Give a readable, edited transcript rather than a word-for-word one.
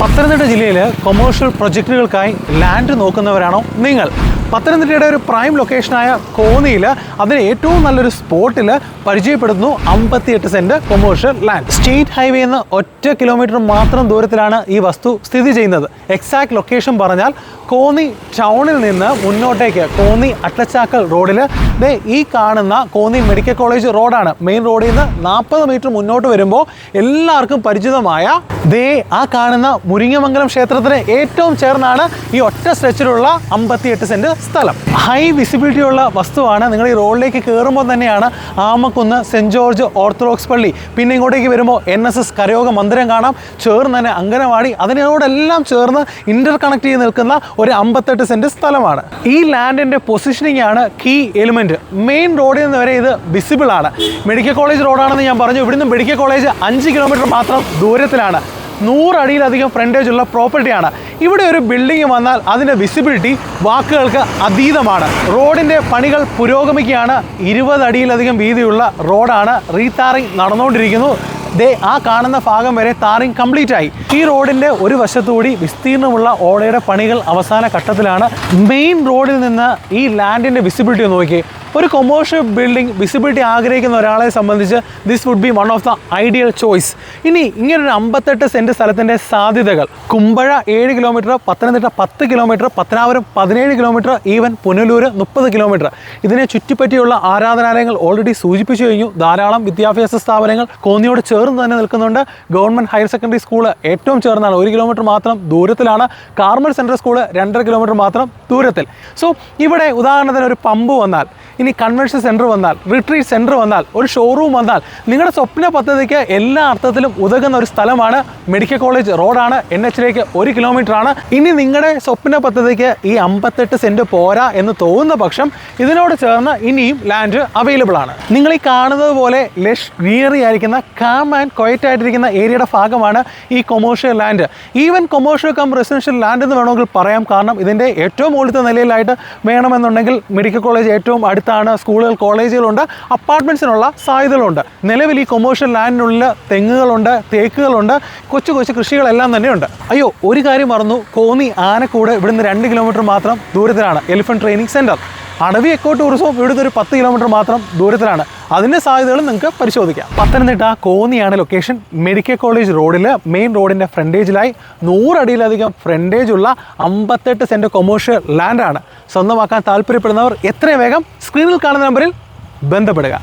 പത്തനംതിട്ട ജില്ലയിൽ commercial പ്രൊജക്റ്റുകൾക്കായി land നോക്കുന്നവരാണോ നിങ്ങൾ? പത്തനംതിട്ടയുടെ ഒരു പ്രൈം ലൊക്കേഷനായ കോന്നിയിൽ അതിന് ഏറ്റവും നല്ലൊരു സ്പോട്ടിൽ പരിചയപ്പെടുത്തുന്നു 58 cent commercial land. State highway നിന്ന് 1 കിലോമീറ്റർ മാത്രം ദൂരത്തിലാണ് ഈ വസ്തു സ്ഥിതി ചെയ്യുന്നത്. എക്സാക്ട് ലൊക്കേഷൻ പറഞ്ഞാൽ കോന്നി ടൗണിൽ നിന്ന് മുന്നോട്ടേക്ക് കോന്നി അട്ടച്ചാക്കൽ റോഡിൽ ഈ കാണുന്ന കോന്നി മെഡിക്കൽ കോളേജ് റോഡാണ്. മെയിൻ റോഡിൽ നിന്ന് 40 മീറ്റർ മുന്നോട്ട് വരുമ്പോൾ എല്ലാവർക്കും പരിചിതമായ ആ കാണുന്ന മുരിങ്ങമംഗലം ക്ഷേത്രത്തിന് ഏറ്റവും ചേർന്നാണ് ഈ ഒറ്റ സ്ട്രെച്ചിലുള്ള 58 സെൻറ്റ് സ്ഥലം. ഹൈ വിസിബിലിറ്റി ഉള്ള വസ്തുവാണ്. നിങ്ങൾ ഈ റോഡിലേക്ക് കയറുമ്പോൾ തന്നെയാണ് ആമക്കുന്ന് സെൻറ്റ് ജോർജ് ഓർത്തഡോക്സ് പള്ളി, പിന്നെ ഇങ്ങോട്ടേക്ക് വരുമ്പോൾ NSS കരയോഗ മന്ദിരം കാണാം, ചേർന്ന് തന്നെ അങ്കനവാടി, അതിനോടെല്ലാം ചേർന്ന് ഇന്റർ കണക്ട് ചെയ്ത് നിൽക്കുന്ന ഒരു 58 സെൻറ്റ് സ്ഥലമാണ്. ഈ ലാൻഡിന്റെ പൊസിഷനിങ് ആണ് കീ എലിമെന്റ്. മെയിൻ റോഡിൽ നിന്ന് വരെ ഇത് വിസിബിൾ ആണ്. മെഡിക്കൽ കോളേജ് റോഡാണെന്ന് ഞാൻ പറഞ്ഞു. ഇവിടുന്ന് മെഡിക്കൽ കോളേജ് 5 കിലോമീറ്റർ മാത്രം ദൂരത്തിലാണ്. 100 അടിയിലധികം ഫ്രണ്ടേജ് ഉള്ള പ്രോപ്പർട്ടിയാണ്. ഇവിടെ ഒരു ബിൽഡിംഗ് വന്നാൽ അതിൻ്റെ വിസിബിലിറ്റി വാക്കുകൾക്ക് അതീതമാണ്. റോഡിൻ്റെ പണികൾ പുരോഗമിക്കുകയാണ്. 20 അടിയിലധികം വീതിയുള്ള റോഡാണ്. റീടാറിംഗ് നടന്നുകൊണ്ടിരിക്കുന്നു. ആ കാണുന്ന ഭാഗം വരെ ടാറിംഗ് കംപ്ലീറ്റ് ആയി. ഈ റോഡിൻ്റെ ഒരു വശത്തുകൂടി വിസ്തീർണമുള്ള ഓടയുടെ പണികൾ അവസാന ഘട്ടത്തിലാണ്. മെയിൻ റോഡിൽ നിന്ന് ഈ ലാൻഡിൻ്റെ വിസിബിലിറ്റി നോക്കി. ഒരു കൊമേഴ്ഷ്യൽ ബിൽഡിംഗ് വിസിബിലിറ്റി ആഗ്രഹിക്കുന്ന ഒരാളെ സംബന്ധിച്ച് this would be one of the ideal choice. ഇനി ഇങ്ങനൊരു 58 സെൻറ്റ് സ്ഥലത്തിൻ്റെ സാധ്യതകൾ: Kumbazha 7 kilometre, Pathanamthitta 10 kilometre, Pathanapuram 17 kilometre, even Punalur 30 kilometre. ഇതിനെ ചുറ്റിപ്പറ്റിയുള്ള ആരാധനാലയങ്ങൾ ഓൾറെഡി സൂചിപ്പിച്ചു കഴിഞ്ഞു. ധാരാളം വിദ്യാഭ്യാസ സ്ഥാപനങ്ങൾ കോന്നിയോട് ചേർന്ന് തന്നെ നിൽക്കുന്നുണ്ട്. ഗവൺമെൻറ് ഹയർ സെക്കൻഡറി സ്കൂൾ ഏറ്റവും ചേർന്നാണ്, 1 കിലോമീറ്റർ മാത്രം ദൂരത്തിലാണ്. കാർമൽ സെൻട്രൽ സ്കൂൾ 2.5 കിലോമീറ്റർ മാത്രം ദൂരത്തിൽ. സോ ഇവിടെ ഉദാഹരണത്തിന് ഒരു പമ്പ് വന്നാൽ, ഇനി കൺവെൻഷൻ സെൻറ്റർ വന്നാൽ, റിട്രീറ്റ് സെൻറ്റർ വന്നാൽ, ഒരു ഷോറൂം വന്നാൽ, നിങ്ങളുടെ സ്വപ്ന പദ്ധതിക്ക് എല്ലാ അർത്ഥത്തിലും ഉതകുന്ന ഒരു സ്ഥലമാണ്. മെഡിക്കൽ കോളേജ് റോഡാണ്. NH-ലേക്ക് 1 കിലോമീറ്റർ ആണ്. ഇനി നിങ്ങളുടെ സ്വപ്ന പദ്ധതിക്ക് ഈ 58 സെൻറ്റ് പോരാ എന്ന് തോന്നുന്ന പക്ഷം ഇതിനോട് ചേർന്ന് ഇനിയും ലാൻഡ് അവൈലബിൾ ആണ്. നിങ്ങൾ ഈ കാണുന്നത് പോലെ ലഷ് ഗ്രീനറി ആയിരിക്കുന്ന കാം ആൻഡ് ക്വയറ്റ് ആയിട്ടിരിക്കുന്ന ഏരിയയുടെ ഭാഗമാണ് ഈ commercial land. Even commercial come residential land എന്ന് വേണമെങ്കിൽ പറയാം. കാരണം ഇതിൻ്റെ ഏറ്റവും മുകളിലത്തെ നിലയിലായിട്ട് വേണമെന്നുണ്ടെങ്കിൽ മെഡിക്കൽ കോളേജ് ഏറ്റവും അടുത്താണ്, സ്കൂളുകൾ കോളേജുകളുണ്ട്, അപ്പാർട്ട്മെൻറ്റ്സിനുള്ള സാധ്യതകളുണ്ട്. നിലവിൽ ഈ കൊമേഴ്ഷ്യൽ ലാൻഡിനുള്ളിൽ തെങ്ങുകളുണ്ട്, തേക്കുകളുണ്ട്, കൊച്ചു കൊച്ചു കൃഷികളെല്ലാം തന്നെയുണ്ട്. അയ്യോ, ഒരു കാര്യം മറന്നു. കോന്നി ആനക്കൂട് ഇവിടുന്ന് 2 കിലോമീറ്റർ മാത്രം ദൂരത്തിലാണ് എലിഫന്റ് ട്രെയിനിങ് സെൻറ്റർ. അടവി എക്കോ ടൂറിസവും ഇവിടുന്ന് ഒരു 10 കിലോമീറ്റർ മാത്രം ദൂരത്തിലാണ്. അതിൻ്റെ സാധ്യതകൾ നിങ്ങൾക്ക് പരിശോധിക്കാം. പത്തനംതിട്ട കോന്നിയാണ് ലൊക്കേഷൻ. മെഡിക്കൽ കോളേജ് റോഡിൽ മെയിൻ റോഡിൻ്റെ ഫ്രണ്ടേജിലായി 100 അടിയിലധികം ഫ്രണ്ടേജുള്ള 58 സെൻറ്റ് കൊമേഴ്ഷ്യൽ ലാൻഡാണ്. സ്വന്തമാക്കാൻ താല്പര്യപ്പെടുന്നവർ എത്രയും വേഗം സ്ക്രീനിൽ കാണുന്ന നമ്പറിൽ ബന്ധപ്പെടുക.